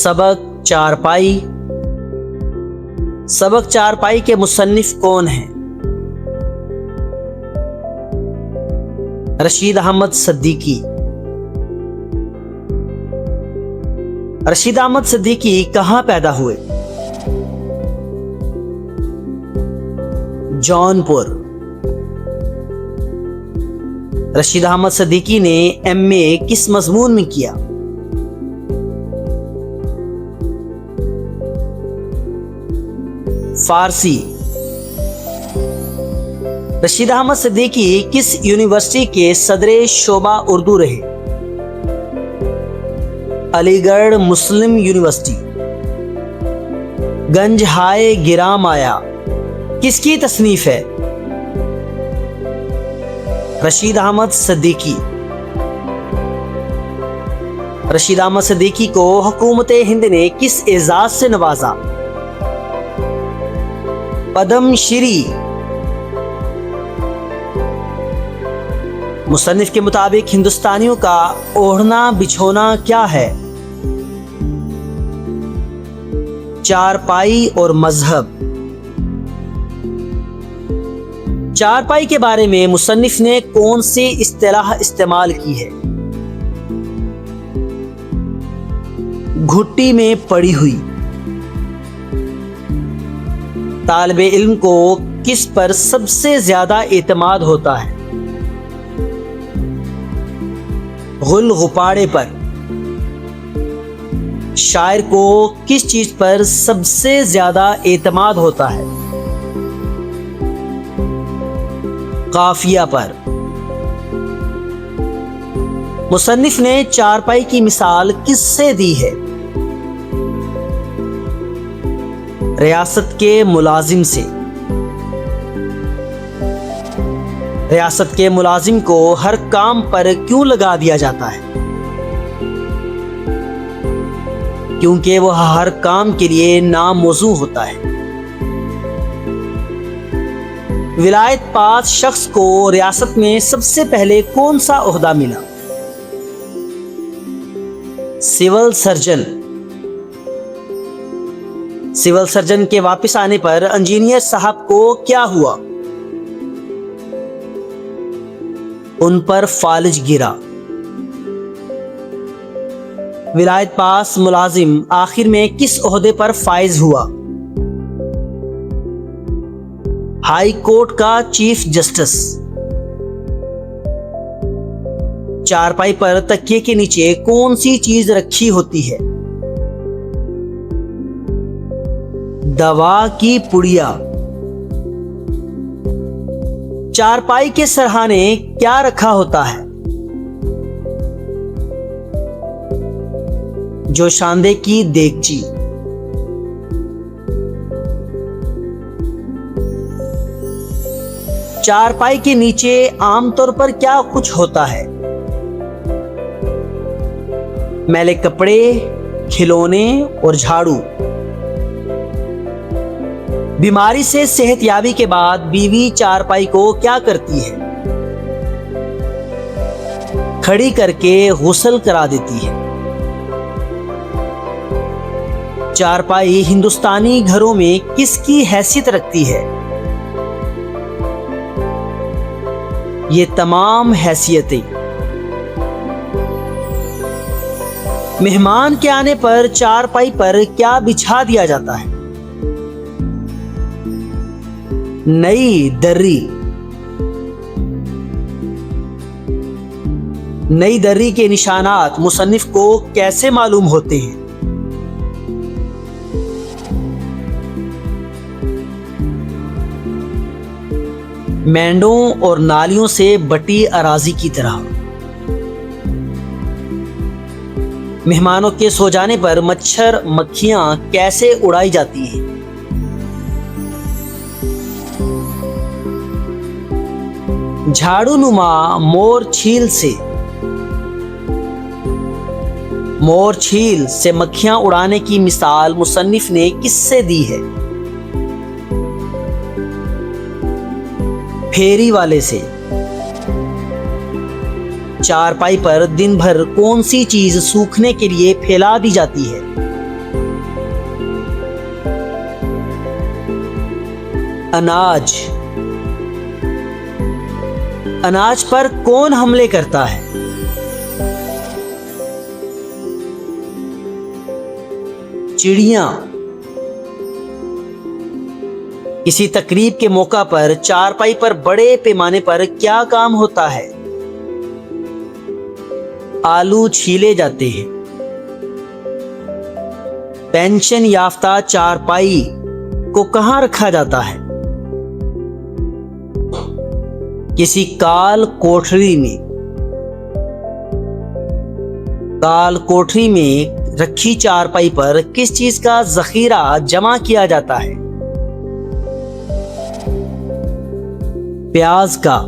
सबक चारपाई। सबक चारपाई के मुसन्निफ कौन हैं? रशीद अहमद सिद्दीकी। रशीद अहमद सिद्दीकी कहां पैदा हुए? जौनपुर। रशीद अहमद सिद्दीकी ने एमए किस मजमून में किया? फारसी। रशीद अहमद सिद्दीकी किस यूनिवर्सिटी के सदरे शोबा उर्दू रहे? अलीगढ़ मुस्लिम यूनिवर्सिटी। गंज हाय गिरा माया किसकी तसनीफ है? रशीद अहमद सिद्दीकी। रशीद अहमद सिद्दीकी को हुकूमत हिंद ने किस एजाज से नवाजा? पद्म श्री। मुसन्निफ के मुताबिक हिंदुस्तानियों का ओढ़ना बिछोना क्या है? चारपाई और मजहब। चारपाई के बारे में मुसन्निफ ने कौन सी इस्तिलाह इस्तेमाल की है? घुट्टी में पड़ी हुई। तालिबे इल्म को किस पर सबसे ज्यादा एतमाद होता है? गुल गुपाड़े पर। शायर को किस चीज पर सबसे ज्यादा एतमाद होता है? काफिया पर। मुसन्निफ ने चारपाई की मिसाल किससे दी है? रियासत के मुलाजिम से। रियासत के मुलाजिम को हर काम पर क्यों लगा दिया जाता है? क्योंकि वह हर काम के लिए नामौजू होता है। विलायत पास शख्स को रियासत में सबसे पहले कौन सा ओहदा मिला? Civil surgeon. सिविल सर्जन के वापस आने पर इंजीनियर साहब को क्या हुआ? उन पर फालिज गिरा। विलायत पास मुलाजिम आखिर में किस ओहदे पर फाइज हुआ? हाई कोर्ट का चीफ जस्टिस। चारपाई पर तकिए के नीचे कौन सी चीज रखी होती है? दवा की पुड़िया। चारपाई के सरहाने क्या रखा होता है? जोशांदे की देगची। चारपाई के नीचे आमतौर पर क्या कुछ होता है? मैले कपड़े, खिलौने और झाड़ू। बीमारी से सेहतयाबी के बाद बीवी चारपाई को क्या करती है? खड़ी करके गुस्ल करा देती है। चारपाई हिंदुस्तानी घरों में किसकी हैसियत रखती है? ये तमाम हैसियतें। मेहमान के आने पर चारपाई पर क्या बिछा दिया जाता है? नई दर्री। नई दर्री के निशानात मुसन्निफ को कैसे मालूम होते हैं? मेंढों और नालियों से बटी अराजी की तरह। मेहमानों के सो जाने पर मच्छर मक्खियां कैसे उड़ाई जाती हैं? झाड़ू नुमा मोर छील से। मोर छील से मक्खियां उड़ाने की मिसाल मुसन्निफ ने किससे दी है? फेरी वाले से। चारपाई पर दिन भर कौन सी चीज सूखने के लिए फैला दी जाती है? अनाज। अनाज पर कौन हमले करता है? चिड़िया। किसी तकरीब के मौका पर चारपाई पर बड़े पैमाने पर क्या काम होता है? आलू छीले जाते हैं। पेंशन याफ्ता चारपाई को कहां रखा जाता है? किसी काल कोठरी में। काल कोठरी में रखी चारपाई पर किस चीज का जखीरा जमा किया जाता है? प्याज का।